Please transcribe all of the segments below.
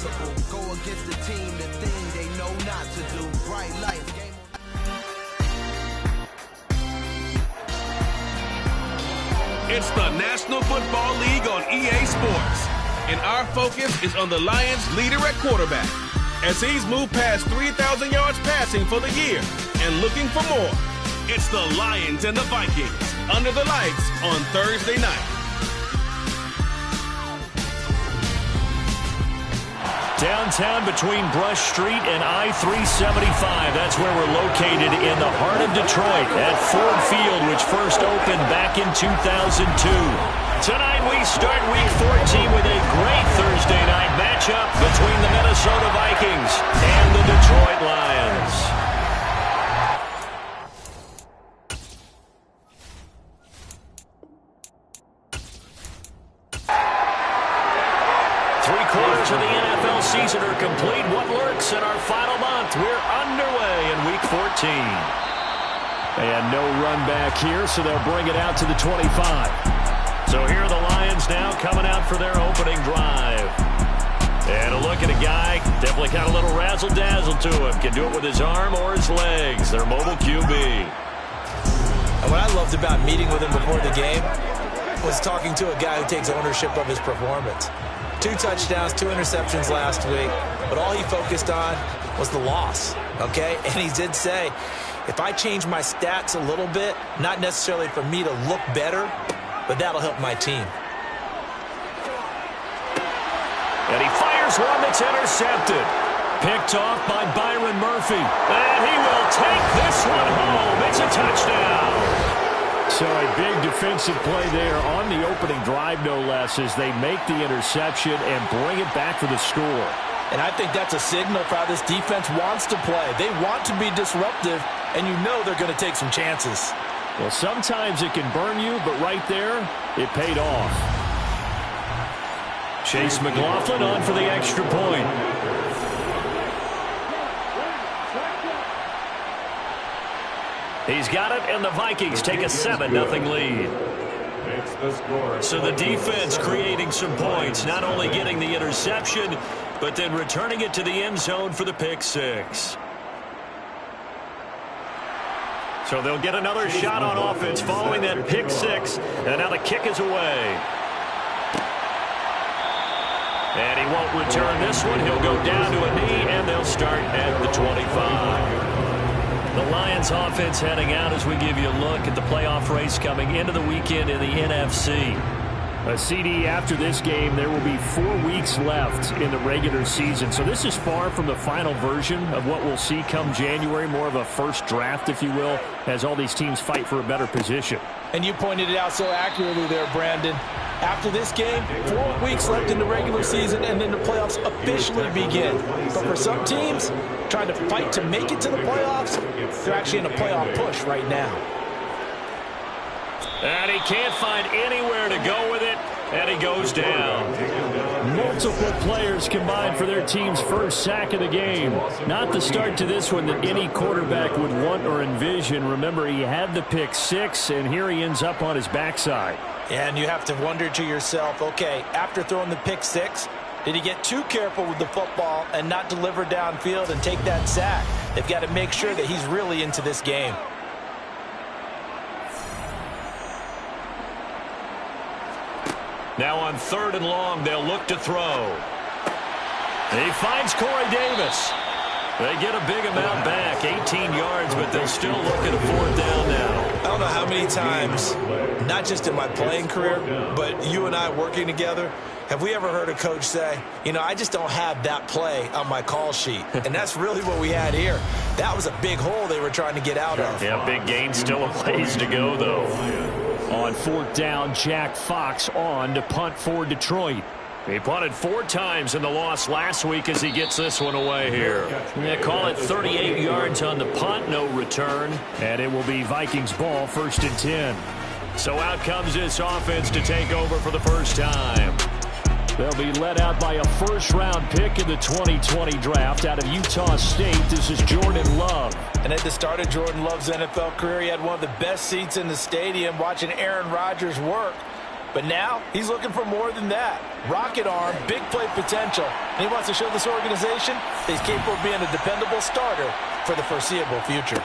impossible. Go against the team, the thing they know not to do. Bright lights, game on. It's the National Football League on EA Sports, and our focus is on the Lions' leader at quarterback, as he's moved past 3,000 yards passing for the year and looking for more. It's the Lions and the Vikings under the lights on Thursday night. Downtown between Brush Street and I-375. That's where we're located in the heart of Detroit at Ford Field, which first opened back in 2002. Tonight we start Week 14 with a great Thursday night matchup between the Minnesota Vikings and the Detroit Lions. Three-quarters of the NFL season are complete. What lurks in our final month? We're underway in Week 14. And no run back here, so they'll bring it out to the 25. So here are the Lions now coming out for their opening drive. And a look at a guy, definitely got a little razzle-dazzle to him. Can do it with his arm or his legs. Their mobile QB. And what I loved about meeting with him before the game was talking to a guy who takes ownership of his performance. 2 touchdowns, 2 interceptions last week, but all he focused on was the loss, okay? And he did say, if I change my stats a little bit, not necessarily for me to look better, but that'll help my team. And he fires one that's intercepted. Picked off by Byron Murphy. And he will take this one home. It's a touchdown. So a big defensive play there on the opening drive, no less, as they make the interception and bring it back for the score. And I think that's a signal for how this defense wants to play. They want to be disruptive, and you know they're going to take some chances. Well, sometimes it can burn you, but right there, it paid off. Chase McLaughlin on for the extra point. He's got it, and the Vikings take a 7-0 lead. So the defense creating some points, not only getting the interception, but then returning it to the end zone for the pick 6. So they'll get another shot on offense following that pick 6, and now the kick is away. And he won't return this one. He'll go down to a knee, and they'll start at the 25. The Lions offense heading out as we give you a look at the playoff race coming into the weekend in the NFC. A CD after this game, there will be 4 weeks left in the regular season. So this is far from the final version of what we'll see come January, more of a first draft, if you will, as all these teams fight for a better position. And you pointed it out so accurately there, Brandon. After this game, 4 weeks left in the regular season, and then the playoffs officially begin. But for some teams, trying to fight to make it to the playoffs, they're actually in a playoff push right now. And he can't find anywhere to go with it, and he goes down. Multiple players combined for their team's first sack of the game. Not the start to this one that any quarterback would want or envision. Remember, he had the pick 6, and here he ends up on his backside. And you have to wonder to yourself, okay, after throwing the pick 6, did he get too careful with the football and not deliver downfield and take that sack? They've got to make sure that he's really into this game. Now on 3rd and long, they'll look to throw. He finds Corey Davis. They get a big amount back, 18 yards, but they'll still look at a 4th down now. I don't know how many times, not just in my playing career, but you and I working together, have we ever heard a coach say, you know, I just don't have that play on my call sheet. And that's really what we had here. That was a big hole they were trying to get out of. Yeah, big gain, still a ways to go, though. On 4th down, Jack Fox on to punt for Detroit. He punted 4 times in the loss last week as he gets this one away here. They call it 38 yards on the punt, no return. And it will be Vikings ball, 1st and 10. So out comes this offense to take over for the first time. They'll be led out by a first-round pick in the 2020 draft out of Utah State. This is Jordan Love. And at the start of Jordan Love's NFL career, he had one of the best seats in the stadium watching Aaron Rodgers work. But now he's looking for more than that. Rocket arm, big play potential. And he wants to show this organization that he's capable of being a dependable starter for the foreseeable future.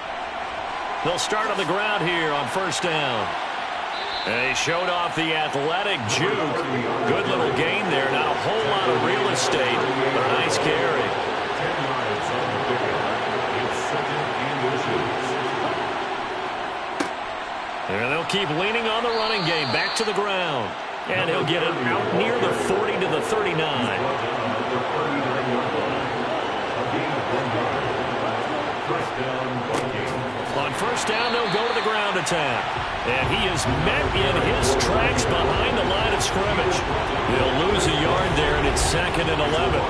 They'll start on the ground here on first down. And he showed off the athletic juke. Good little gain there. Not a whole lot of real estate, but a nice carry. And they'll keep leaning on the running game. Back to the ground. And he'll get it out near the 40 to the 39. On first down, they'll go to the ground attack. And he is met in his tracks behind the line of scrimmage. They'll lose a yard there, and it's 2nd and 11.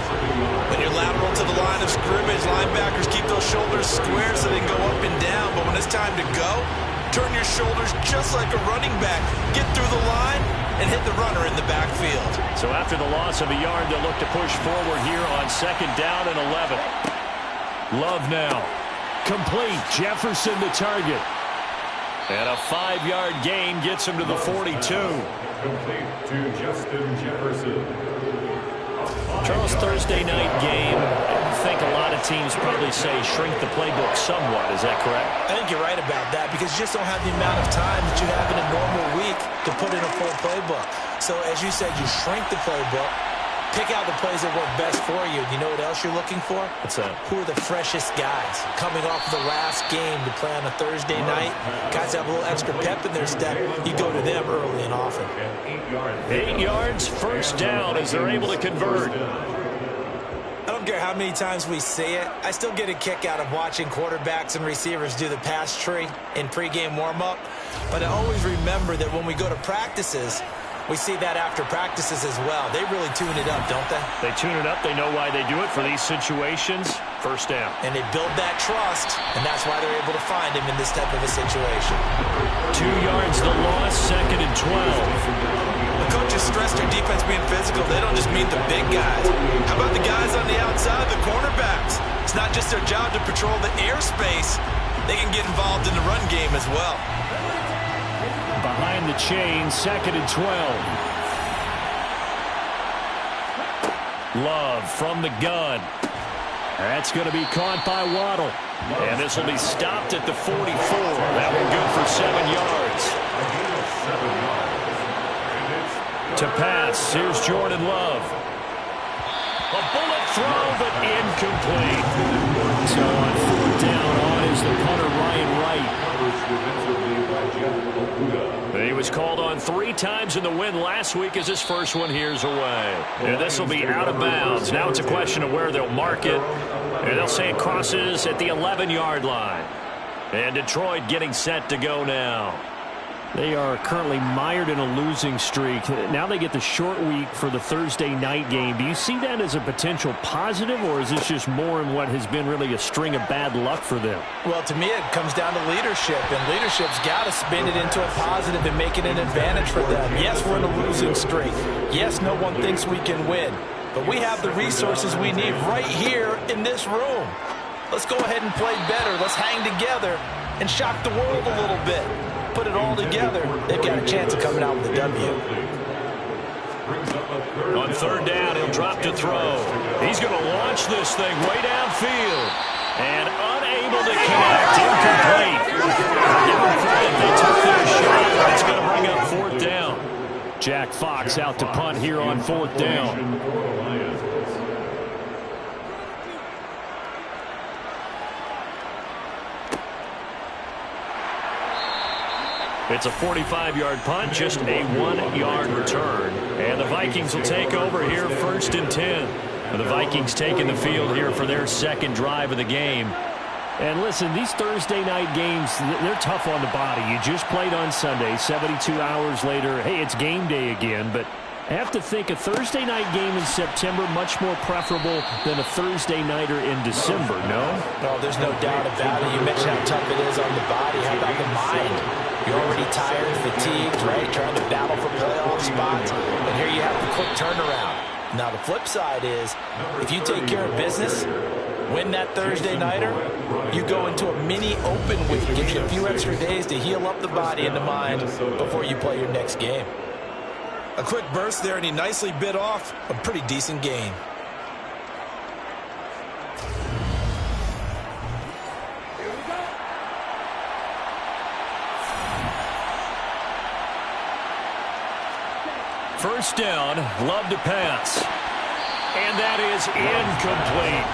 When you're lateral to the line of scrimmage, linebackers keep those shoulders square so they can go up and down. But when it's time to go, turn your shoulders just like a running back. Get through the line and hit the runner in the backfield. So after the loss of a yard, they'll look to push forward here on 2nd down and 11. Love now. Complete. Jefferson the target. And a 5-yard gain gets him to the 42. Complete to Justin Jefferson. Charles, Thursday night game, I think a lot of teams probably say shrink the playbook somewhat. Is that correct? I think you're right about that because you just don't have the amount of time that you have in a normal week to put in a full playbook. So as you said, you shrink the playbook, pick out the plays that work best for you. You know what else you're looking for? What's that? Who are the freshest guys coming off of the last game to play on a Thursday night? Guys have a little extra pep in their step. You go to them early and often. 8 yards, first down as they're able to convert. I don't care how many times we see it. I still get a kick out of watching quarterbacks and receivers do the pass tree in pregame warm-up. But I always remember that when we go to practices, we see that after practices as well. They really tune it up, don't they? They tune it up. They know why they do it for these situations. First down. And they build that trust, and that's why they're able to find him in this type of a situation. 2 yards the loss, 2nd and 12. The coaches stress their defense being physical. They don't just mean the big guys. How about the guys on the outside, the cornerbacks? It's not just their job to patrol the airspace. They can get involved in the run game as well. Behind the chain, 2nd and 12. Love from the gun. That's going to be caught by Waddle. And this will be stopped at the 44. That one good for 7 yards. To pass, here's Jordan Love. A bullet throw, but incomplete. So on 4th down, on is the punter, Ryan Wright. He was called on 3 times in the win last week as his first one here's away. And this will be out of bounds. Now it's a question of where they'll mark it. And they'll say it crosses at the 11-yard line. And Detroit getting set to go now. They are currently mired in a losing streak. Now they get the short week for the Thursday night game. Do you see that as a potential positive, or is this just more in what has been really a string of bad luck for them? Well, to me, it comes down to leadership, and leadership's got to spin it into a positive and make it an advantage for them. Yes, we're in a losing streak. Yes, no one thinks we can win, but we have the resources we need right here in this room. Let's go ahead and play better. Let's hang together and shock the world a little bit. Put it all together, they've got a chance of coming out with a W. On 3rd down, he'll drop to throw. He's going to launch this thing way downfield. And unable to connect, incomplete. Give them credit, they took their shot. It's going to bring up 4th down. Jack Fox out to punt here on 4th down. It's a 45-yard punt, just a 1-yard return. And the Vikings will take over here 1st and 10. The Vikings taking the field here for their 2nd drive of the game. And listen, these Thursday night games, they're tough on the body. You just played on Sunday, 72 hours later. Hey, it's game day again, but I have to think a Thursday night game in September much more preferable than a Thursday nighter in December, no? No, there's no doubt about it. You mentioned how tough it is on the body. How about the mind? You're already tired, fatigued, right? Trying to battle for playoff spots. And here you have the quick turnaround. Now, the flip side is, if you take care of business, win that Thursday nighter, you go into a mini open week. Gives you a few extra days to heal up the body and the mind before you play your next game. A quick burst there, and he nicely bit off a pretty decent gain. First down, Love to pass. And that is incomplete.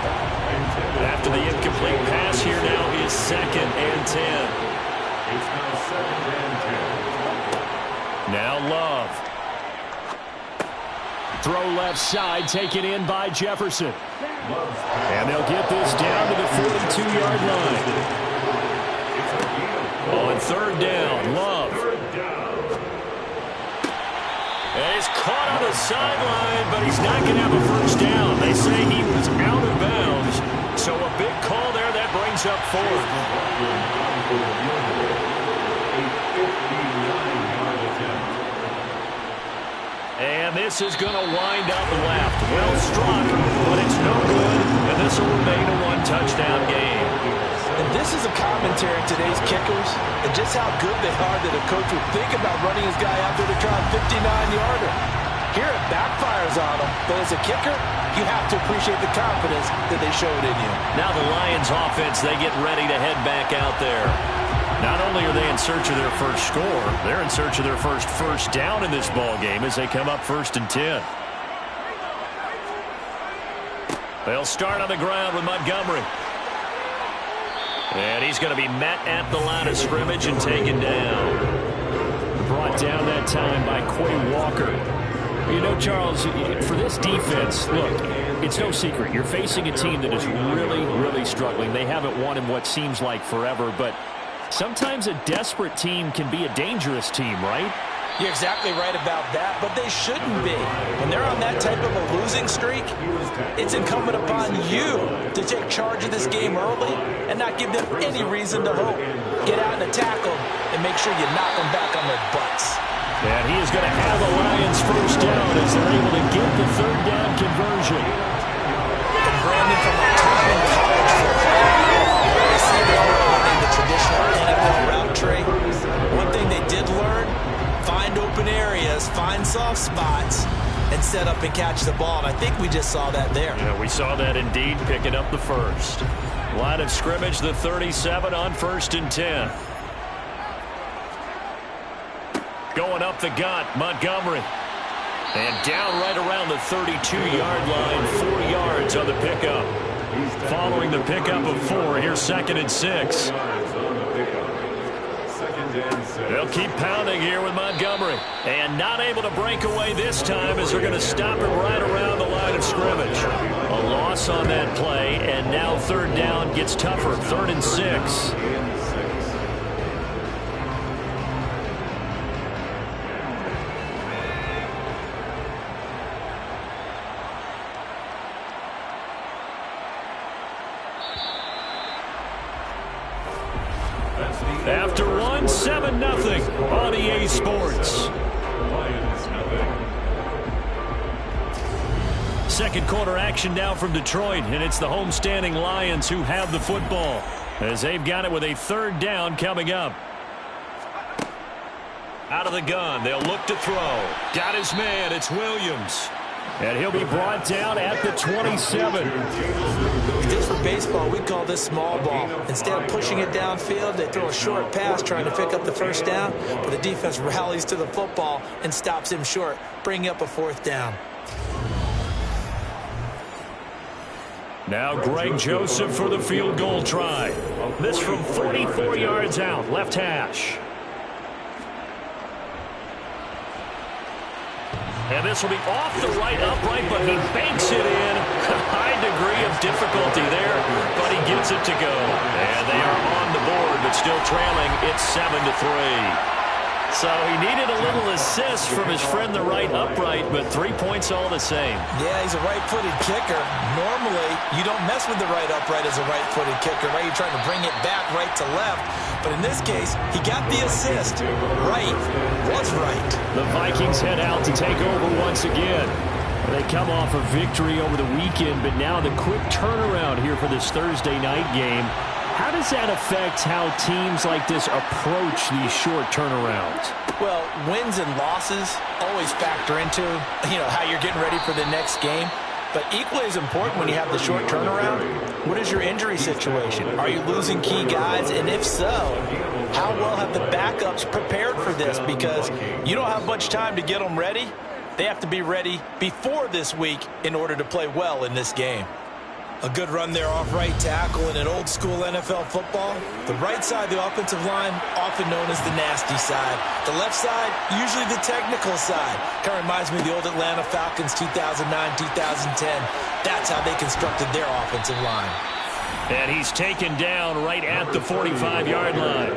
After the incomplete pass, here now is 2nd and 10. It's now 2nd and 10. Now Love. Throw left side, taken in by Jefferson. And they'll get this down to the 42-yard line. On 3rd down, Love. And he's caught on the sideline, but he's not going to have a first down. They say he was out of bounds. So a big call there. That brings up 4th. And this is going to wind up left. Well struck, but it's no good. And this will remain a 1-touchdown game. And this is a commentary of today's kickers and just how good they are that a coach would think about running his guy out there to try a 59-yarder. Here it backfires on him, but as a kicker, you have to appreciate the confidence that they showed in you. Now the Lions offense, they get ready to head back out there. Not only are they in search of their first score, they're in search of their first down in this ball game as they come up 1st and 10. They'll start on the ground with Montgomery. And he's going to be met at the line of scrimmage and taken down. Brought down that time by Quay Walker. You know, Charles, for this defense, look, it's no secret. You're facing a team that is really, really struggling. They haven't won in what seems like forever, but sometimes a desperate team can be a dangerous team, right? You're exactly right about that, but they shouldn't be. When they're on that type of a losing streak, it's incumbent upon you to take charge of this game early and not give them any reason to hope. Get out and attack them and make sure you knock them back on their butts. And he is going to have the Lions first down as they're able to get the 3rd down conversion. And Brandon, from a time in college football, they see they are running the traditional NFL route tree. One thing they did learn, find open areas, find soft spots, and set up and catch the ball. And I think we just saw that there. Yeah, we saw that indeed, picking up the first. Line of scrimmage, the 37 on 1st and 10. Going up the gut, Montgomery. And down right around the 32-yard line, 4 yards on the pickup. Following the pickup of 4, here's 2nd and 6. They'll keep pounding here with Montgomery. And not able to break away this time as they're going to stop him right around the line of scrimmage. A loss on that play, and now 3rd down gets tougher. 3rd and 6. After 1, 7-0 on EA Sports. Second quarter action now from Detroit, and it's the homestanding Lions who have the football as they've got it with a 3rd down coming up. Out of the gun, they'll look to throw. Got his man, it's Williams. And he'll be brought down at the 27. If this were baseball, we'd call this small ball. Instead of pushing it downfield, they throw a short pass trying to pick up the first down, but the defense rallies to the football and stops him short, bringing up a 4th down. Now Greg Joseph for the field goal try. This from 44 yards out, left hash. And this will be off the right upright, but he banks it in. A high degree of difficulty there, but he gets it to go. And they are on the board, but still trailing. It's 7-3. So he needed a little assist from his friend, the right upright, but 3 points all the same. Yeah, he's a right-footed kicker. Normally, you don't mess with the right upright as a right-footed kicker, right? You're trying to bring it back right to left. But in this case, he got the assist. Right was right. The Vikings head out to take over once again. They come off a victory over the weekend, but now the quick turnaround here for this Thursday night game. How does that affect how teams like this approach these short turnarounds? Well, wins and losses always factor into, how you're getting ready for the next game. But equally as important when you have the short turnaround, what is your injury situation? Are you losing key guys? And if so, how well have the backups prepared for this? Because you don't have much time to get them ready. They have to be ready before this week in order to play well in this game. A good run there off right tackle in an old-school NFL football. The right side of the offensive line, often known as the nasty side. The left side, usually the technical side. Kind of reminds me of the old Atlanta Falcons 2009-2010. That's how they constructed their offensive line. And he's taken down right at the 45-yard line.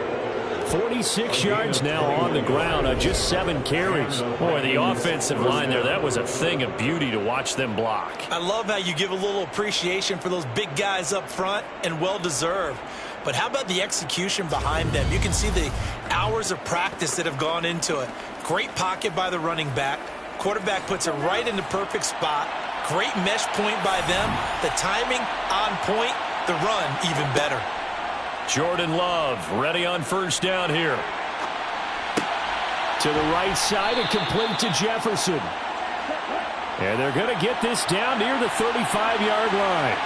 46 yards now on the ground on just 7 carries. Boy, the offensive line there, that was a thing of beauty to watch them block. I love how you give a little appreciation for those big guys up front, and well-deserved. But how about the execution behind them? You can see the hours of practice that have gone into it. Great pocket by the running back. Quarterback puts it right in the perfect spot. Great mesh point by them. The timing on point. The run even better. Jordan Love ready on first down here. To the right side and complete to Jefferson. And they're going to get this down near the 35-yard line.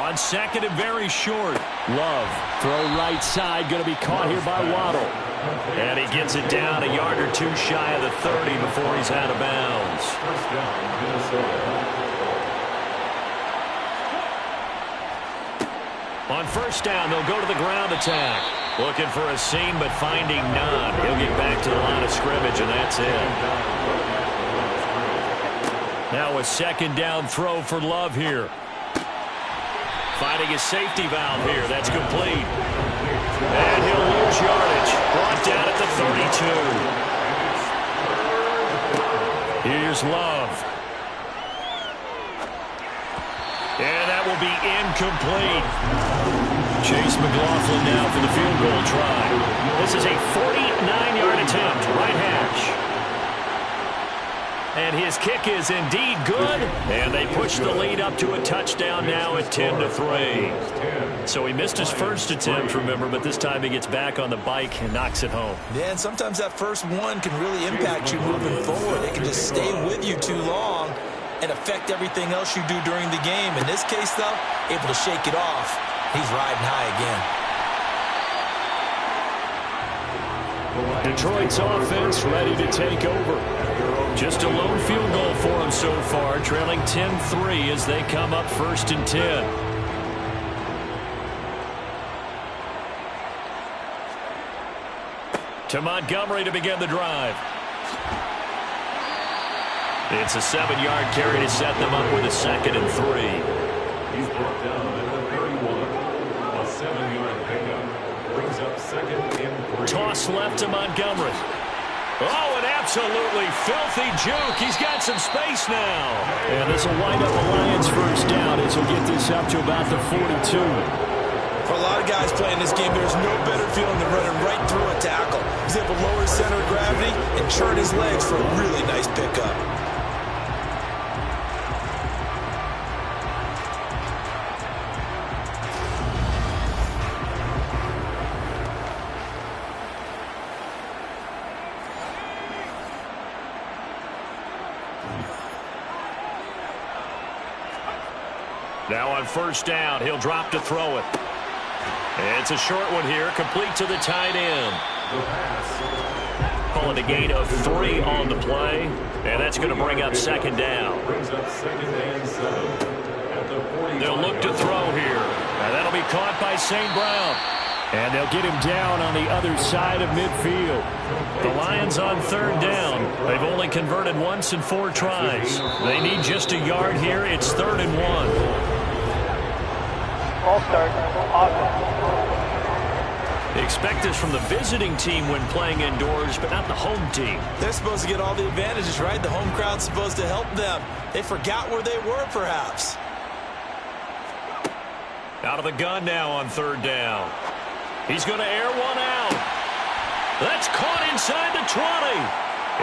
On second and very short. Love, throw right side, going to be caught here by Waddle. And he gets it down a yard or two shy of the 30 before he's out of bounds. First down, Minnesota. On first down, they'll go to the ground attack. Looking for a seam, but finding none. He'll get back to the line of scrimmage, and that's it. Now a second down throw for Love here. Finding his safety valve here. That's complete. And he'll lose yardage. Brought down at the 32. Here's Love. And that will be incomplete. Chase McLaughlin now for the field goal try. This is a 49-yard attempt, right hash. And his kick is indeed good. And they push the lead up to a touchdown now at 10-3. So he missed his first attempt, remember, but this time he gets back on the bike and knocks it home. Yeah, and sometimes that first one can really impact you moving forward. It can just stay with you too long and affect everything else you do during the game. In this case, though, able to shake it off. He's riding high again. Detroit's offense ready to take over. Just a lone field goal for them so far, trailing 10-3 as they come up first and 10. To Montgomery to begin the drive. It's a 7-yard carry to set them up with a 2nd and 3. He's brought down at the 31. A 7-yard pickup brings up 2nd and 3. Toss left to Montgomery. Oh, an absolutely filthy juke. He's got some space now. And this will wind up the Lions' first down as he'll get this up to about the 42. For a lot of guys playing this game, there's no better feeling than running right through a tackle. He's able to lower his center of gravity and churn his legs for a really nice pickup. Now on first down, he'll drop to throw it. It's a short one here, complete to the tight end. Calling a gain of 3 on the play, and that's going to bring up 2nd down. Brings up 2nd and 7 at the 40. They'll look to throw here, and that'll be caught by St. Brown. And they'll get him down on the other side of midfield. The Lions on 3rd down. They've only converted once in 4 tries. They need just a yard here. It's 3rd and 1. All start. Offense. Expect this from the visiting team when playing indoors, but not the home team. They're supposed to get all the advantages, right? The home crowd's supposed to help them. They forgot where they were, perhaps. Out of the gun now on 3rd down. He's going to air one out. That's caught inside the 20.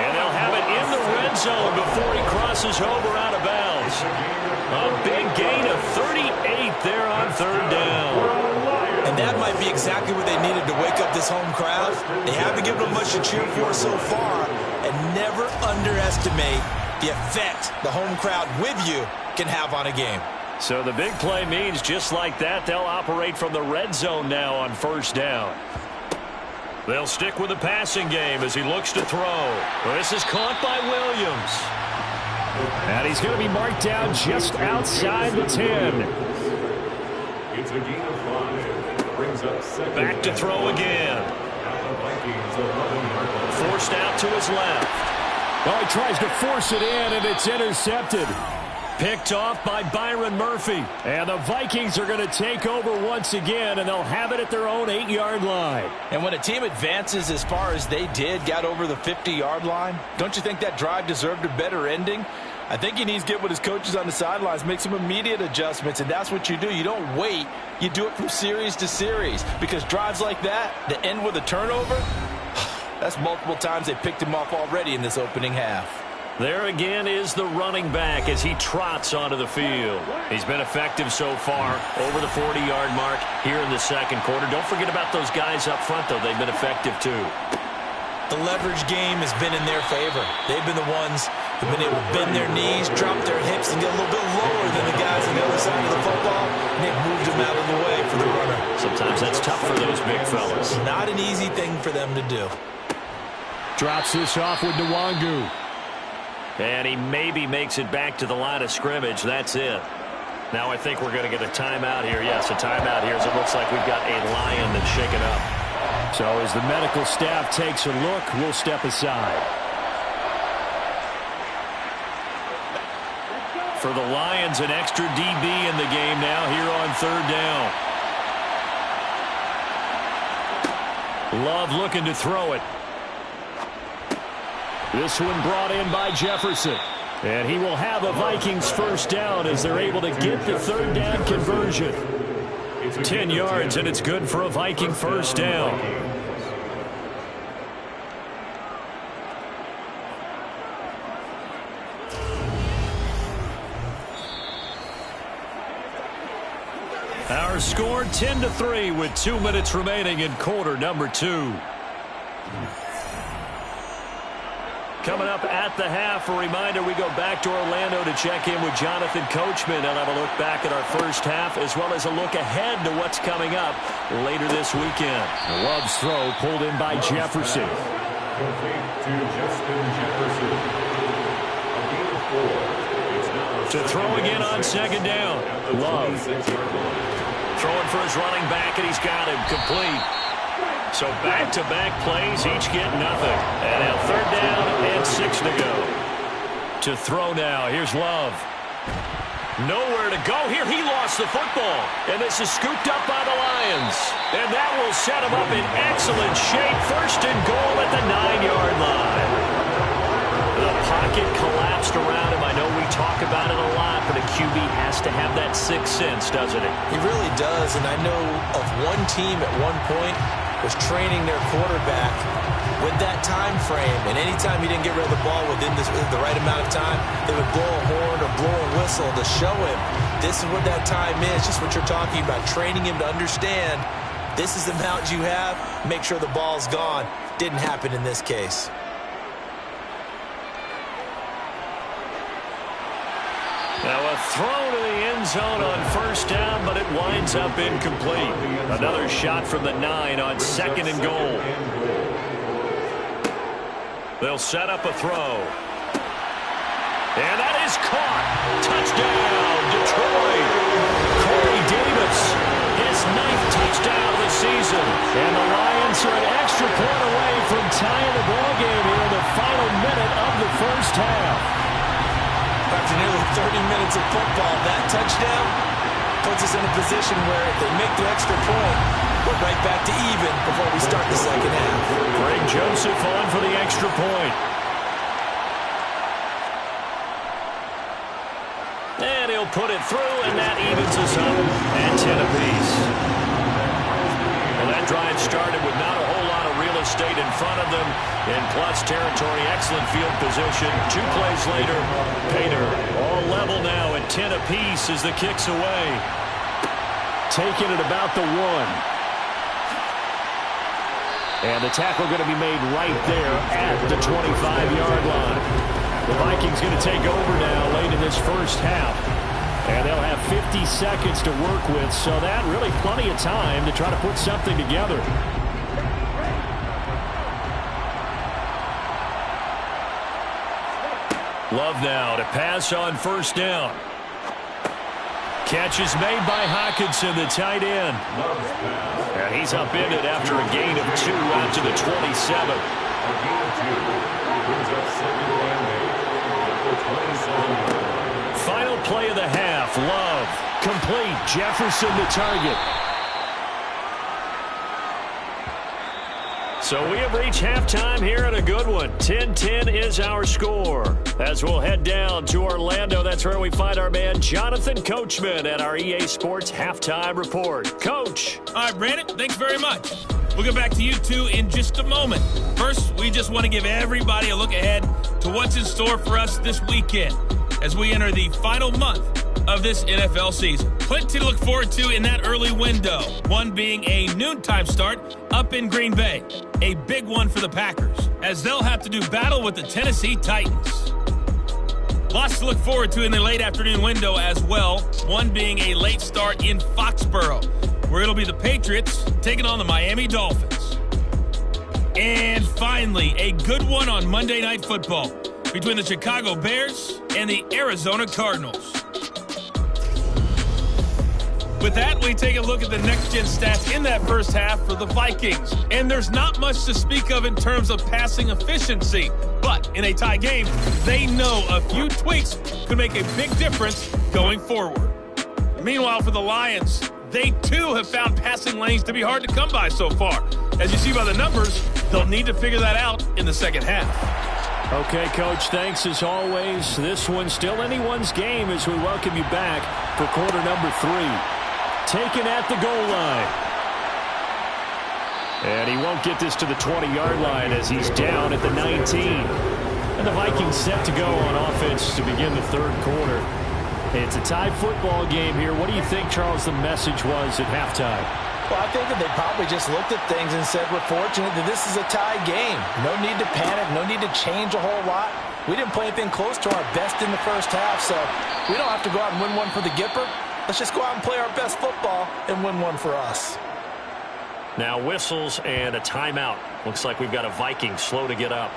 And they'll have it in the red zone before he crosses over out of bounds. themselves. A big gain of 38 there on third down. And that might be exactly what they needed to wake up this home crowd. They haven't given them much to cheer for so far. And never underestimate the effect the home crowd with you can have on a game. So the big play means just like that, they'll operate from the red zone now on first down. They'll stick with the passing game as he looks to throw. This is caught by Williams. And he's going to be marked down just outside the 10. It's a gain of 5. Brings up second. Back to throw again. The Vikings 11-yard line. Forced out to his left. Well, he tries to force it in, and it's intercepted. Picked off by Byron Murphy. And the Vikings are going to take over once again, and they'll have it at their own 8-yard line. And when a team advances as far as they did, got over the 50-yard line, don't you think that drive deserved a better ending? I think he needs to get with his coaches on the sidelines, make some immediate adjustments, and that's what you do. You don't wait. You do it from series to series, because drives like that end with a turnover, that's multiple times they picked him off already in this opening half. There again is the running back as he trots onto the field. He's been effective so far, over the 40-yard mark here in the second quarter. Don't forget about those guys up front, though. They've been effective, too. The leverage game has been in their favor. They've been the ones who've been able to bend their knees, drop their hips, and get a little bit lower than the guys on the other side of the football. Nick moved them out of the way for the runner. Sometimes that's tough for those big fellas. Not an easy thing for them to do. Drops this off with Nwangu. And he maybe makes it back to the line of scrimmage. That's it. Now I think we're going to get a timeout here. Yes, a timeout here as it looks like we've got a Lion that's shaken up. So as the medical staff takes a look, we'll step aside. For the Lions, an extra DB in the game now here on third down. Love looking to throw it. This one brought in by Jefferson. And he will have a Vikings first down as they're able to get the third down conversion. 10 yards, and it's good for a Viking first down. Our score 10-3 with 2 minutes remaining in quarter number 2. Coming up at the half, a reminder, we go back to Orlando to check in with Jonathan Coachman and have a look back at our first half as well as a look ahead to what's coming up later this weekend. Love's throw pulled in by Jefferson. Complete to Justin Jefferson. A gain of 4. It's now To throw again on second down. Love. Throwing for his running back, and he's got him complete. So back-to-back plays, each get nothing. And now third down and 6 to go. To throw now, here's Love. Nowhere to go here. He lost the football. And this is scooped up by the Lions. And that will set him up in excellent shape. First and goal at the 9-yard line. The pocket collapsed around him. I know we talk about it a lot, but a QB has to have that sixth sense, doesn't it? He really does, and I know of one team at one point was training their quarterback with that time frame, and anytime he didn't get rid of the ball within the right amount of time, they would blow a horn or blow a whistle to show him this is what that time is, just what you're talking about, training him to understand this is the amount you have, make sure the ball's gone. Didn't happen in this case. Now a throw to the end zone on first down, but it winds up incomplete. Another shot from the 9 on second and goal. They'll set up a throw. And that is caught. Touchdown, Detroit. Corey Davis, his 9th touchdown of the season. And the Lions are an extra point away from tying the ballgame here in the final minute of the first half. After nearly 30 minutes of football, that touchdown puts us in a position where if they make the extra point, we're right back to even before we start the second half. Greg Joseph on for the extra point. And he'll put it through, and that evens us up at 10 apiece. Well, that drive started with not a whole lot of real estate in front of them in plus territory. Excellent field position. 2 plays later, Painter all level now at 10 apiece as the kick's away. Taking it about the 1. And the tackle going to be made right there at the 25-yard line. The Vikings going to take over now late in this first half. And they'll have 50 seconds to work with, so that really plenty of time to try to put something together. Love now to pass on first down. Catch is made by Hockenson, the tight end. And he's upended after a gain of 2 out to the 27. A gain of 2. Brings up second and 8 at the 27. Final play of the half. Love. Complete. Jefferson the target. So we have reached halftime here at a good one. 10-10 is our score. As we'll head down to Orlando, that's where we find our man Jonathan Coachman at our EA Sports Halftime Report. Coach. All right, Brandon, thanks very much. We'll get back to you two in just a moment. First, we just want to give everybody a look ahead to what's in store for us this weekend as we enter the final month of this NFL season. Plenty to look forward to in that early window. One being a noontime start up in Green Bay. A big one for the Packers, as they'll have to do battle with the Tennessee Titans. Lots to look forward to in the late afternoon window as well. One being a late start in Foxborough, where it'll be the Patriots taking on the Miami Dolphins. And finally, a good one on Monday Night Football between the Chicago Bears and the Arizona Cardinals. With that, we take a look at the next-gen stats in that first half for the Vikings. And there's not much to speak of in terms of passing efficiency. But in a tie game, they know a few tweaks could make a big difference going forward. Meanwhile, for the Lions, they too have found passing lanes to be hard to come by so far. As you see by the numbers, they'll need to figure that out in the second half. Okay, Coach, thanks as always. This one's still anyone's game as we welcome you back for quarter number 3. Taken at the goal line. And he won't get this to the 20-yard line as he's down at the 19. And the Vikings set to go on offense to begin the third quarter. It's a tie football game here. What do you think, Charles, the message was at halftime? Well, I think that they probably just looked at things and said, we're fortunate that this is a tie game. No need to panic. No need to change a whole lot. We didn't play anything close to our best in the first half, so we don't have to go out and win one for the Gipper. Let's just go out and play our best football and win one for us. Now whistles and a timeout. Looks like we've got a Viking slow to get up.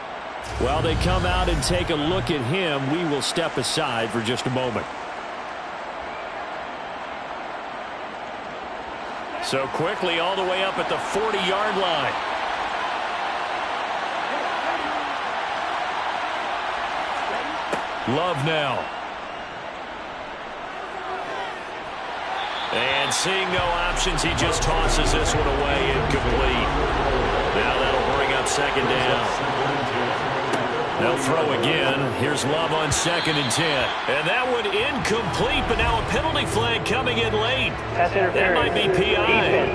While they come out and take a look at him, we will step aside for just a moment. So quickly all the way up at the 40-yard line. Love now. And seeing no options, he just tosses this one away, incomplete. Now that'll bring up second down. They'll throw again. Here's Love on 2nd and 10. And that one incomplete, but now a penalty flag coming in late. That might be PI.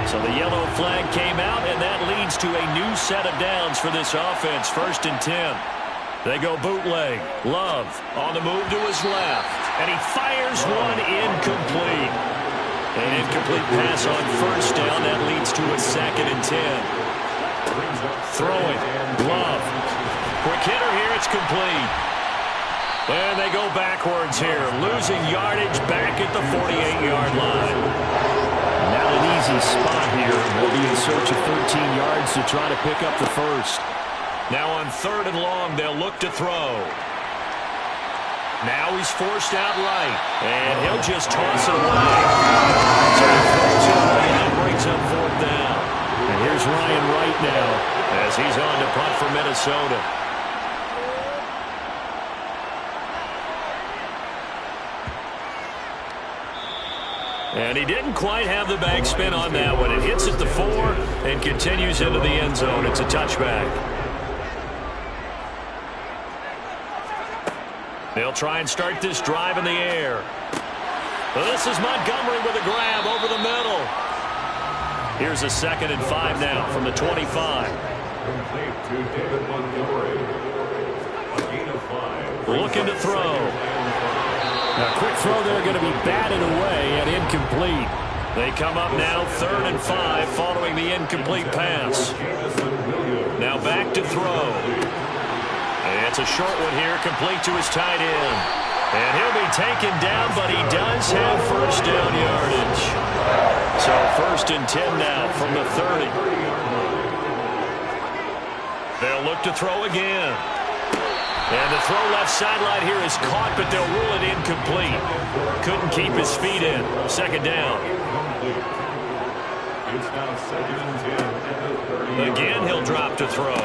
So the yellow flag came out, and that leads to a new set of downs for this offense. 1st and 10. They go bootleg. Love on the move to his left. And he fires one incomplete. An incomplete pass on first down. That leads to a 2nd and 10. Throwing. Love. Quick hitter here. It's complete. And they go backwards here. Losing yardage back at the 48-yard line. Not an easy spot here. We'll be in search of 13 yards to try to pick up the first. Now on 3rd and long, they'll look to throw. Now he's forced out right, and he'll just toss it away. So he throws it away, and that brings up 4th down. And here's Ryan Wright now as he's on to punt for Minnesota. And he didn't quite have the backspin on that one. It hits at the 4 and continues into the end zone. It's a touchback. They'll try and start this drive in the air. Well, this is Montgomery with a grab over the middle. Here's a 2nd and 5 now from the 25. Complete to David Montgomery. A gain of 5. Looking to throw. Now, quick throw there going to be batted away and incomplete. They come up now 3rd and 5 following the incomplete pass. Now back to throw. It's a short one here, complete to his tight end. And he'll be taken down, but he does have first down yardage. So 1st and 10 now from the 30. They'll look to throw again. And the throw left sideline here is caught, but they'll rule it incomplete. Couldn't keep his feet in. 2nd down. It's now 2nd and 10 at the 30. Again, he'll drop to throw.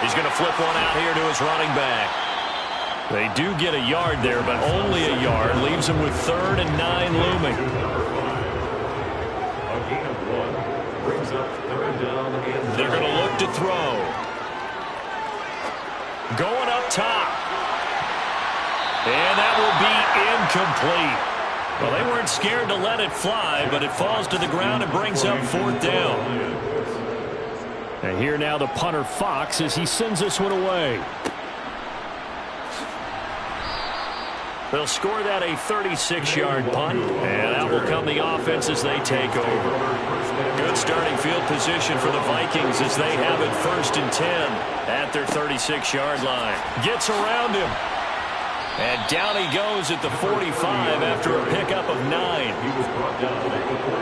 He's going to flip one out here to his running back. They do get a yard there, but only a yard. Leaves them with 3rd and 9 looming. A gain of 1 brings up 3rd down and They're going to look to throw. Going up top. And that will be incomplete. Well, they weren't scared to let it fly, but it falls to the ground and brings up 4th down. And here now the punter Fox as he sends this one away. They'll score that a 36-yard punt, and out will come the offense as they take over. Good starting field position for the Vikings as they have it 1st and 10 at their 36-yard line. Gets around him. And down he goes at the 45 after a pickup of 9.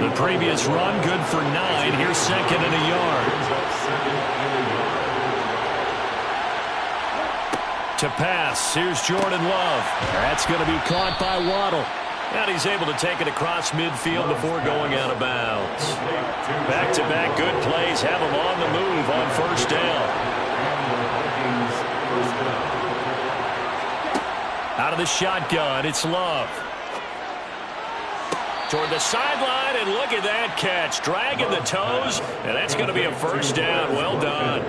The previous run good for 9. Here's 2nd and a yard. To pass, here's Jordan Love. That's going to be caught by Waddle. And he's able to take it across midfield before going out of bounds. Back-to-back good plays have him on the move on 1st down. Out of the shotgun, it's Love. Toward the sideline, and look at that catch. Dragging the toes, and that's going to be a 1st down. Well done.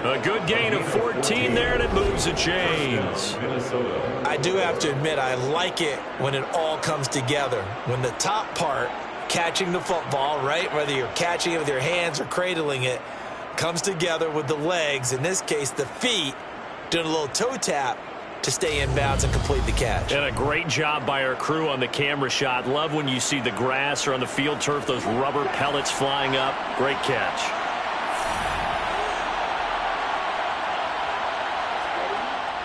A good gain of 14 there, and it moves the chains. I do have to admit, I like it when it all comes together. When the top part, catching the football, right, whether you're catching it with your hands or cradling it, comes together with the legs, in this case the feet, doing a little toe tap to stay in bounds and complete the catch. And a great job by our crew on the camera shot. Love when you see the grass or on the field turf, those rubber pellets flying up. Great catch.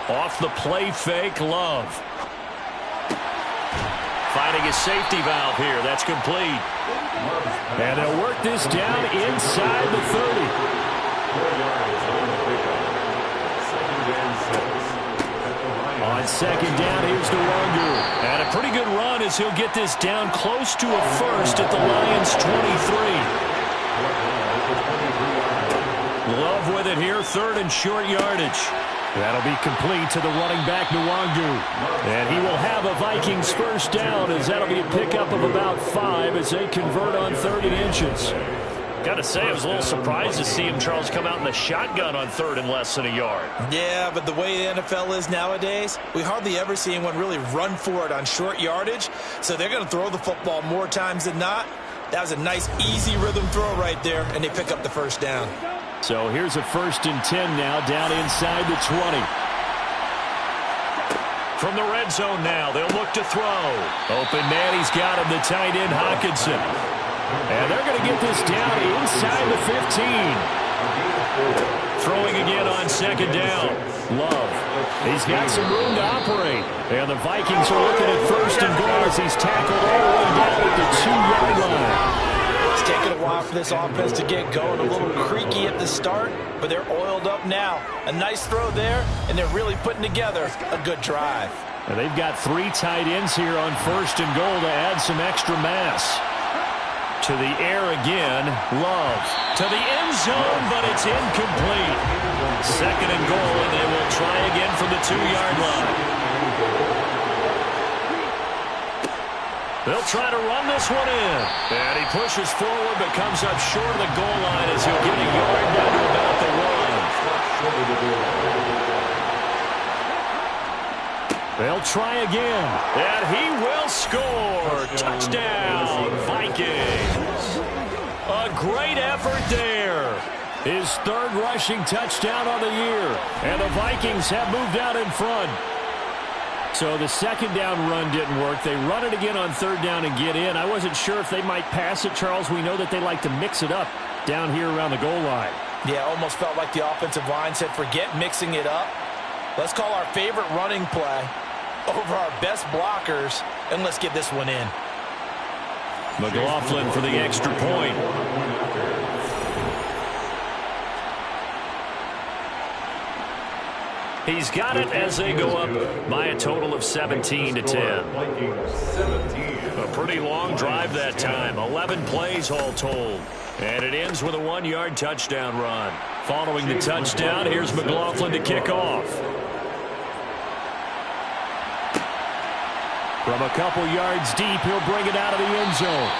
Off the play fake, Love. Finding his safety valve here. That's complete. And they'll work this down inside the 30. On 2nd down, here's Nwangu. And a pretty good run as he'll get this down close to a 1st at the Lions' 23. Love with it here, 3rd and short yardage. That'll be complete to the running back, Nwangu. And he will have a Vikings 1st down as that'll be a pickup of about 5 as they convert on 3rd and inches. Got to say, I was a little surprised to see him, Charles, come out in the shotgun on 3rd and less than a yard. Yeah, but the way the NFL is nowadays, we hardly ever see anyone really run for it on short yardage. So they're going to throw the football more times than not. That was a nice, easy rhythm throw right there, and they pick up the 1st down. So here's a 1st and 10 now down inside the 20. From the red zone now, they'll look to throw. Open man, he's got him, the tight end, Hockenson. And they're going to get this down inside the 15. Throwing again on 2nd down. Love. He's got some room to operate. And the Vikings are looking at 1st and goal as he's tackled all the way down at the 2-yard line. It's taken a while for this offense to get going. A little creaky at the start, but they're oiled up now. A nice throw there, and they're really putting together a good drive. And they've got 3 tight ends here on 1st and goal to add some extra mass. To the air again, Love. To the end zone, but it's incomplete. 2nd and goal, and they will try again from the 2-yard line. They'll try to run this one in. And he pushes forward, but comes up short of the goal line as he'll get a yard down to about the 1. They'll try again, and he will score. Touchdown, Vikings. A great effort there. His third rushing touchdown on the year, and the Vikings have moved out in front. So the second down run didn't work. They run it again on third down and get in. I wasn't sure if they might pass it, Charles. We know that they like to mix it up down here around the goal line. Yeah, almost felt like the offensive line said, forget mixing it up. Let's call our favorite running play over our best blockers, and let's get this one in. McLaughlin for the extra point. He's got it as they go up by a total of 17-10. A pretty long drive that time. 11 plays all told. And it ends with a 1-yard touchdown run. Following the touchdown, here's McLaughlin to kick off. From a couple yards deep, he'll bring it out of the end zone.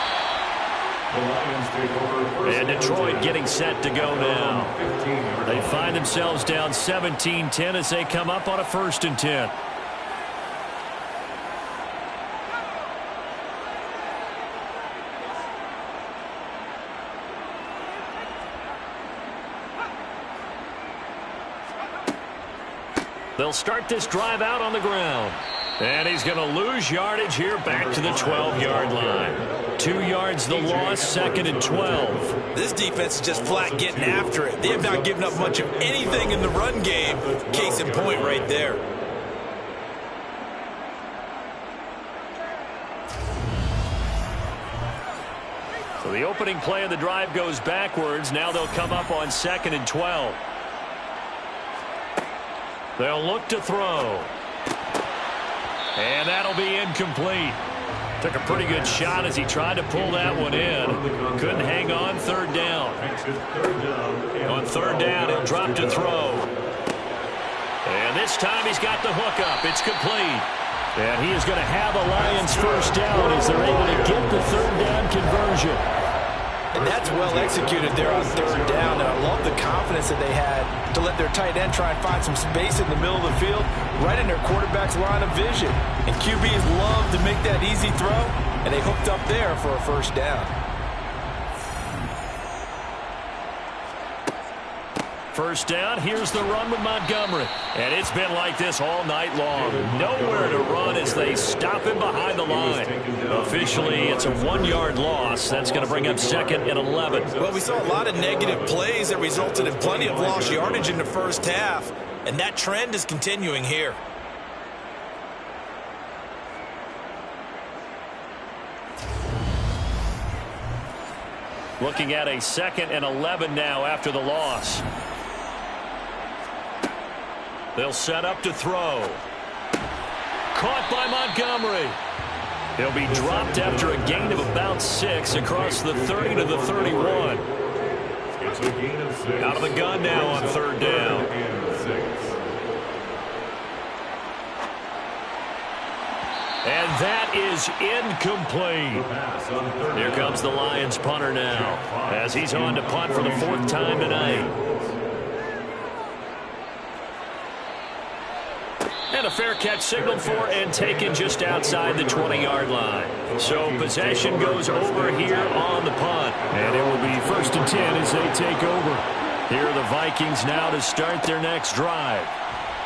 And Detroit getting set to go now. They find themselves down 17-10 as they come up on a 1st and 10. They'll start this drive out on the ground. And he's going to lose yardage here back to the 12-yard line. 2 yards the loss, 2nd and 12. This defense is just flat getting after it. They have not given up much of anything in the run game. Case in point right there. So the opening play of the drive goes backwards. Now they'll come up on 2nd and 12. They'll look to throw. And that'll be incomplete. Took a pretty good shot as he tried to pull that one in. Couldn't hang on 3rd down. On 3rd down, he'll drop to throw. And this time he's got the hook up. It's complete. And he is going to have a Lions 1st down as they're able to get the 3rd down conversion. And that's well executed there on 3rd down. And I love the confidence that they had to let their tight end try and find some space in the middle of the field, right in their quarterback's line of vision. And QBs love to make that easy throw, and they hooked up there for a 1st down. 1st down, here's the run with Montgomery. And it's been like this all night long. Nowhere to run as they stop him behind the line. Officially, it's a 1-yard loss. That's going to bring up 2nd and 11. Well, we saw a lot of negative plays that resulted in plenty of lost yardage in the first half, and that trend is continuing here. Looking at a 2nd and 11 now after the loss. They'll set up to throw. Caught by Montgomery. He'll be dropped after a gain of about 6 across the 30 to the 31. It's a gain of 6. Out of the gun now on 3rd down. And that is incomplete. Here comes the Lions punter now as he's on to punt for the 4th time tonight. And a fair catch signaled for and taken just outside the 20-yard line. So possession goes over here on the punt. And it will be 1st and 10 as they take over. Here are the Vikings now to start their next drive.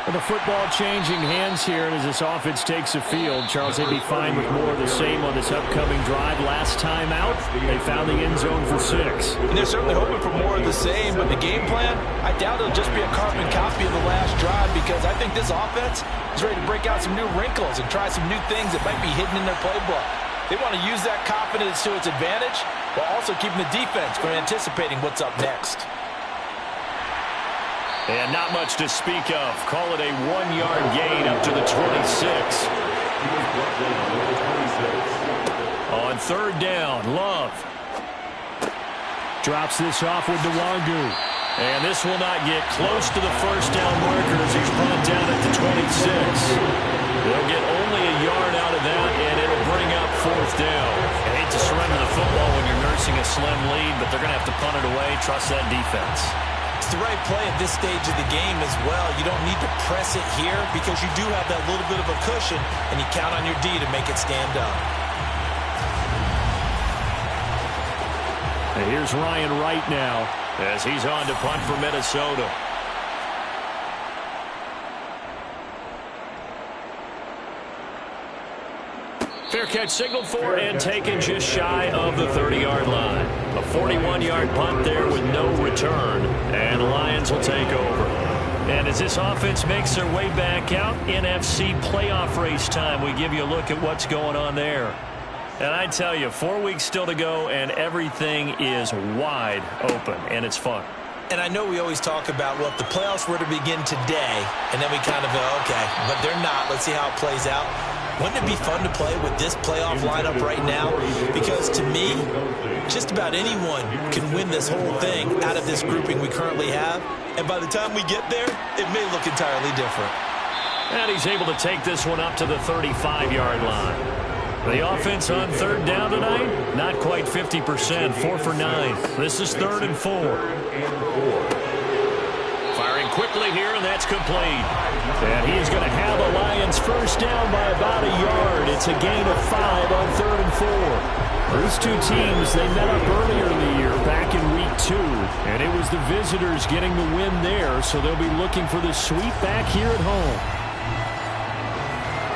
And the football changing hands here as this offense takes the field. Charles, they'd be fine with more of the same on this upcoming drive. Last time out, they found the end zone for 6. And they're certainly hoping for more of the same, but the game plan, I doubt it'll just be a carbon copy of the last drive, because I think this offense is ready to break out some new wrinkles and try some new things that might be hidden in their playbook. They want to use that confidence to its advantage while also keeping the defense from anticipating what's up next. And not much to speak of. Call it a 1-yard gain up to the 26. On 3rd down, Love. Drops this off with Nwangu. And this will not get close to the 1st down marker as he's brought down at the 26. They'll get only a yard out of that, and it'll bring up 4th down. I hate to surrender the football when you're nursing a slim lead, but they're going to have to punt it away. Trust that defense. It's the right play at this stage of the game as well. You don't need to press it here because you do have that little bit of a cushion, and you count on your D to make it stand up. And here's Ryan Wright now as he's on to punt for Minnesota. Fair catch signaled for and taken just shy of the 30-yard line. A 41-yard punt there with no return, and the Lions will take over. And as this offense makes their way back out, NFC playoff race time, we give you a look at what's going on there. And I tell you, 4 weeks still to go, and everything is wide open, and it's fun. And I know we always talk about, well, if the playoffs were to begin today, and then we kind of go, okay, but they're not. Let's see how it plays out. Wouldn't it be fun to play with this playoff lineup right now? Because to me, just about anyone can win this whole thing out of this grouping we currently have. And by the time we get there, it may look entirely different. And he's able to take this one up to the 35-yard line. The offense on third down tonight, not quite 50%, 4 for 9. This is 3rd and 4. Firing quickly here, and that's complete. And he is going to have the Lions first down by about a yard. It's a gain of 5 on 3rd and 4. These two teams, they met up earlier in the year, back in week 2. And it was the visitors getting the win there, so they'll be looking for the sweep back here at home.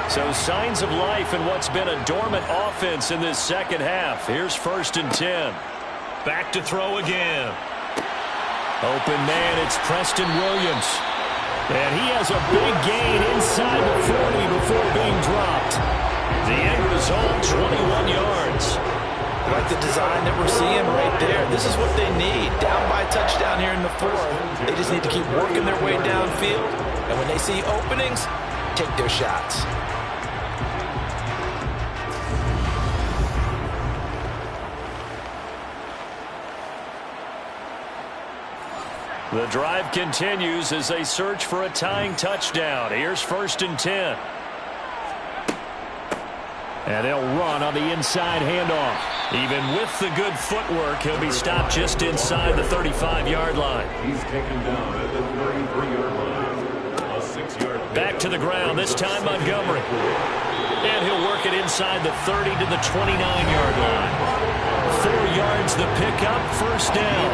So signs of life in what's been a dormant offense in this second half. Here's 1st and 10. Back to throw again. Open man, it's Preston Williams. And he has a big gain inside the 40 before being dropped. The end result, 21 yards. Like the design that we're seeing right there. This is what they need. Down by a touchdown here in the 4th. They just need to keep working their way downfield. And when they see openings, take their shots. The drive continues as they search for a tying touchdown. Here's 1st and 10. And they'll run on the inside handoff. Even with the good footwork, he'll be stopped just inside the 35-yard line. He's taken down at the 33-yard line. A 6-yard back to the ground, this time Montgomery. And he'll work it inside the 30 to the 29-yard line. 4 yards the pickup, first down.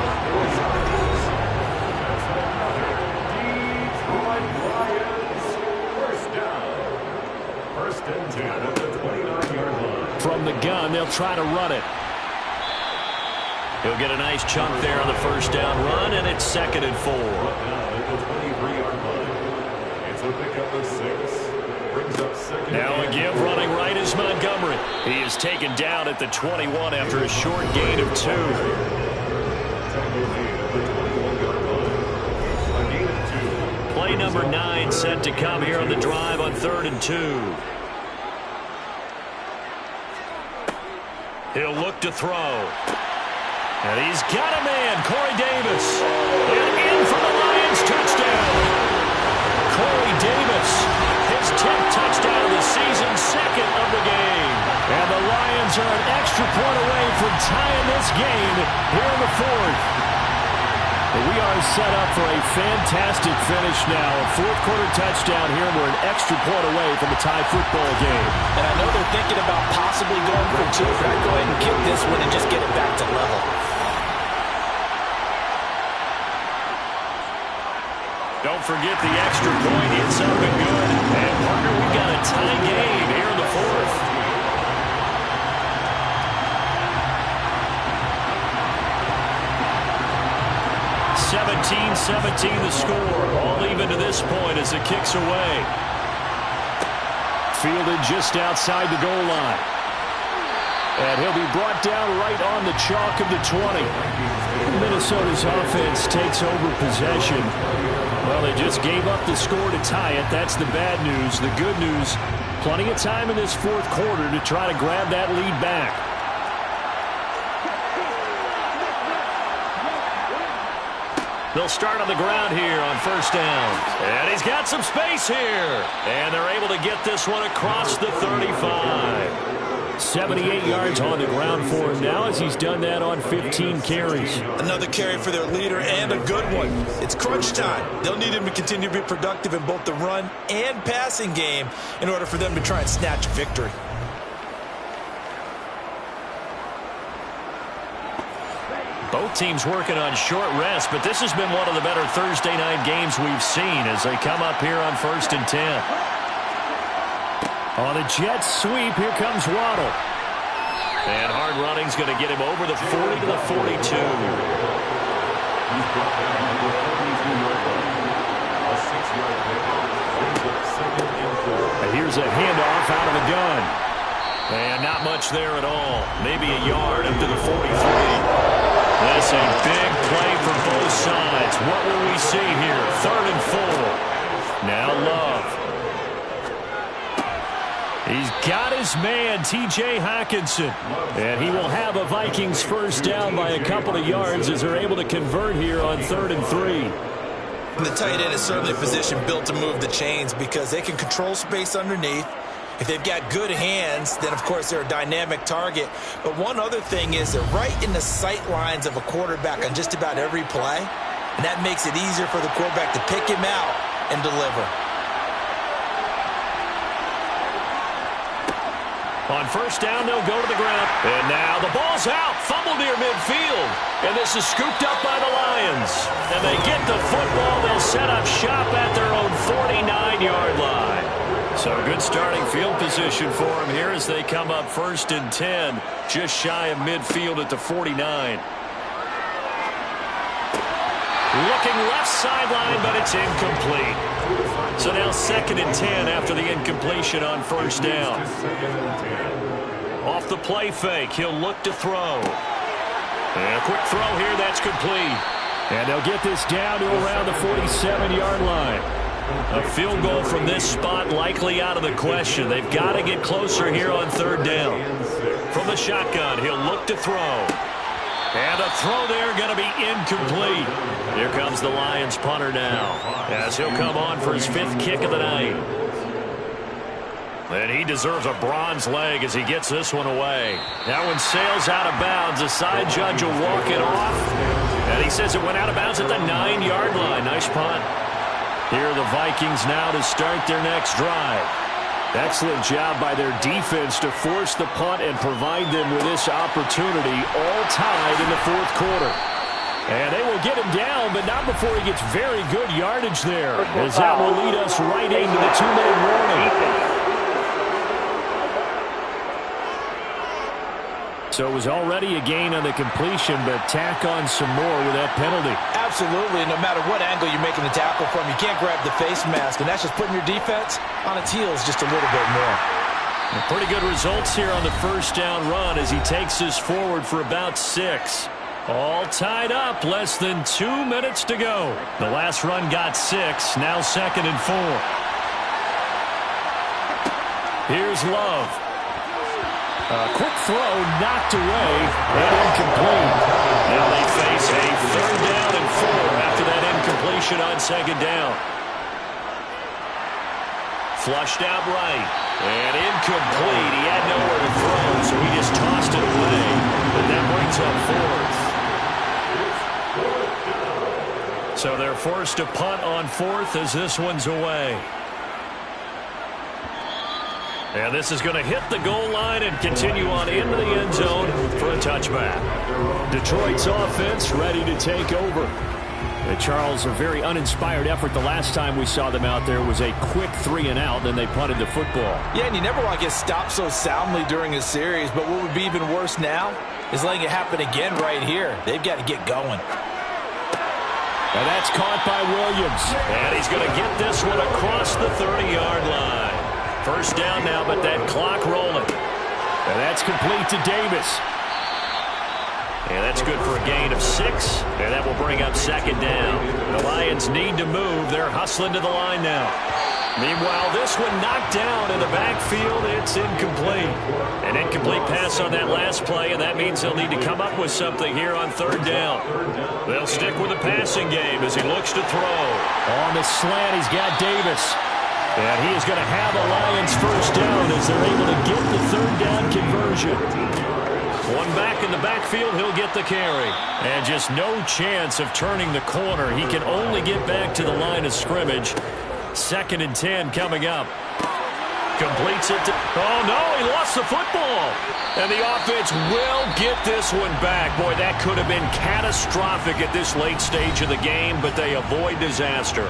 From the gun, they'll try to run it. He'll get a nice chunk there on the first down run, and it's 2nd and 4. Now a give running right is Montgomery. He is taken down at the 21 after a short gain of 2. Play number 9 set to come here on the drive on 3rd and 2. He'll look to throw. And he's got a man, Corey Davis. And in for the Lions touchdown. Corey Davis, his 10th touchdown of the season, 2nd of the game. And the Lions are an extra point away from tying this game here in the 4th. We are set up for a fantastic finish now. A 4th quarter touchdown here. We're an extra point away from a tie football game. And I know they're thinking about possibly going for 2. But I'd go ahead and kick this one and just get it back to level. Don't forget the extra point. It's up and good. And partner, we got a tie game here in the 4th. 17-17 the score. All even to this point as it kicks away. Fielded just outside the goal line. And he'll be brought down right on the chalk of the 20. Minnesota's offense takes over possession. Well, they just gave up the score to tie it. That's the bad news. The good news, plenty of time in this 4th quarter to try to grab that lead back. They'll start on the ground here on first down. And he's got some space here. And they're able to get this one across the 35. 78 yards on the ground for him now as he's done that on 15 carries. Another carry for their leader and a good one. It's crunch time. They'll need him to continue to be productive in both the run and passing game in order for them to try and snatch victory. Both teams working on short rest, but this has been one of the better Thursday night games we've seen as they come up here on 1st and 10. On the jet sweep, here comes Waddle. And hard running's going to get him over the 40 to the 42. And here's a handoff out of the gun. And not much there at all. Maybe a yard up to the 43. That's a big play for both sides. What will we see here? 3rd and 4. Now Love. He's got his man, T.J. Hockenson. And he will have a Vikings first down by a couple of yards as they're able to convert here on 3rd and 3. The tight end is certainly a position built to move the chains because they can control space underneath. If they've got good hands, then, of course, they're a dynamic target. But one other thing is they're right in the sight lines of a quarterback on just about every play. And that makes it easier for the quarterback to pick him out and deliver. On first down, they'll go to the ground. And now the ball's out. Fumble near midfield. And this is scooped up by the Lions. And they get the football. They'll set up shop at their own 49-yard line. So good starting field position for them here as they come up 1st and 10. Just shy of midfield at the 49. Looking left sideline, but it's incomplete. So now 2nd and 10 after the incompletion on first down. Off the play fake, he'll look to throw. And a quick throw here, that's complete. And they'll get this down to around the 47-yard line. A field goal from this spot likely out of the question. They've got to get closer here on 3rd down. From the shotgun, he'll look to throw. And a throw there going to be incomplete. Here comes the Lions punter now as he'll come on for his 5th kick of the night. And he deserves a bronze leg as he gets this one away. That one sails out of bounds. The side judge will walk it off. And he says it went out of bounds at the 9-yard line. Nice punt. Here are the Vikings now to start their next drive. Excellent job by their defense to force the punt and provide them with this opportunity, all tied in the 4th quarter. And they will get him down, but not before he gets very good yardage there, as that will lead us right into the 2-minute warning. So it was already a gain on the completion, but tack on some more with that penalty. Absolutely. No matter what angle you're making the tackle from, you can't grab the face mask, and that's just putting your defense on its heels just a little bit more. And pretty good results here on the first down run as he takes this forward for about 6. All tied up, less than 2 minutes to go. The last run got 6, now 2nd and 4. Here's Love. A quick throw knocked away and incomplete. Now they face a 3rd down and 4 after that incompletion on 2nd down. Flushed out right and incomplete. He had nowhere to throw, so he just tossed it away. And that brings up 4th. So they're forced to punt on 4th as this one's away. And this is going to hit the goal line and continue on into the end zone for a touchback. Detroit's offense ready to take over. And Charles, a very uninspired effort the last time we saw them out there was a quick 3-and-out, then they punted the football. Yeah, and you never want to get stopped so soundly during a series, but what would be even worse now is letting it happen again right here. They've got to get going. And that's caught by Williams. And he's going to get this one across the 30-yard line. First down now, but that clock rolling. And that's complete to Davis. And that's good for a gain of 6. And that will bring up 2nd down. The Lions need to move. They're hustling to the line now. Meanwhile, this one knocked down in the backfield. It's incomplete. An incomplete pass on that last play, and that means they'll need to come up with something here on 3rd down. They'll stick with the passing game as he looks to throw. On the slant, he's got Davis. And he is going to have a Lions first down as they're able to get the third down conversion. One back in the backfield, he'll get the carry. And just no chance of turning the corner. He can only get back to the line of scrimmage. 2nd and 10 coming up. Completes it to, oh no, he lost the football. And the offense will get this one back. Boy, that could have been catastrophic at this late stage of the game, but they avoid disaster.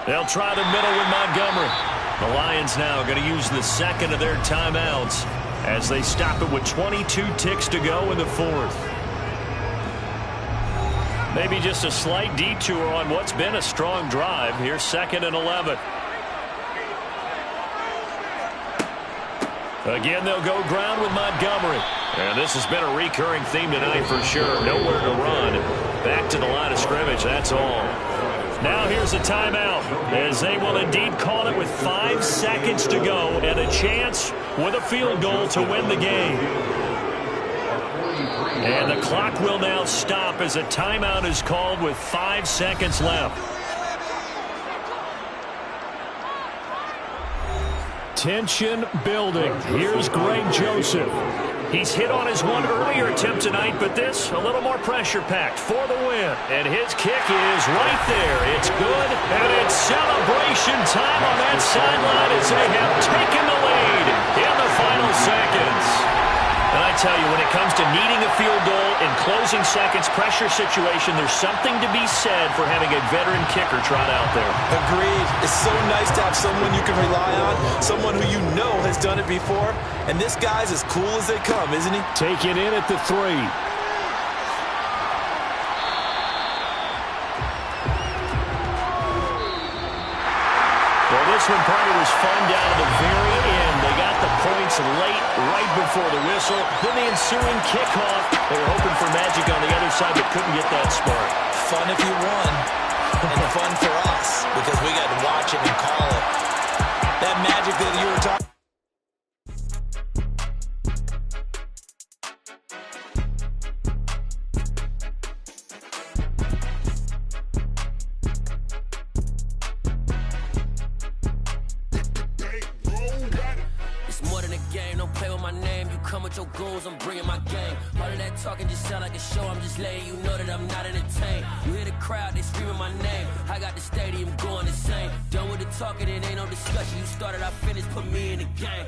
They'll try the middle with Montgomery. The Lions now going to use the second of their timeouts as they stop it with 22 ticks to go in the 4th. Maybe just a slight detour on what's been a strong drive. Here's 2nd and 11. Again, they'll go ground with Montgomery. And this has been a recurring theme tonight for sure. Nowhere to run. Back to the line of scrimmage, that's all. Now here's a timeout as they will indeed call it with 5 seconds to go and a chance with a field goal to win the game. And the clock will now stop as a timeout is called with 5 seconds left. Tension building. Here's Greg Joseph. He's hit on his one earlier attempt tonight, but this a little more pressure-packed for the win. And his kick is right there. It's good, and it's celebration time on that sideline as they have taken the lead in the final seconds. And I tell you, when it comes to needing a field goal in closing seconds, pressure situation, there's something to be said for having a veteran kicker trot out there. Agreed. It's so nice to have someone you can rely on, someone who you know has done it before. And this guy's as cool as they come, isn't he? Taken in at the 3. Well, this one probably was fun down to the very end. They got the points late, right before the whistle. Then the ensuing kickoff. They were hoping for magic on the other side, but couldn't get that spark. Fun if you won, and fun for us, because we got to watch it and call it. That magic that you were talking. Your goals, I'm bringing my game. All of that talking just sound like a show. I'm just letting you know that I'm not entertained. You hear the crowd, they screaming my name. I got the stadium going insane. Done with the talking, it ain't no discussion. You started, I finished, put me in the game.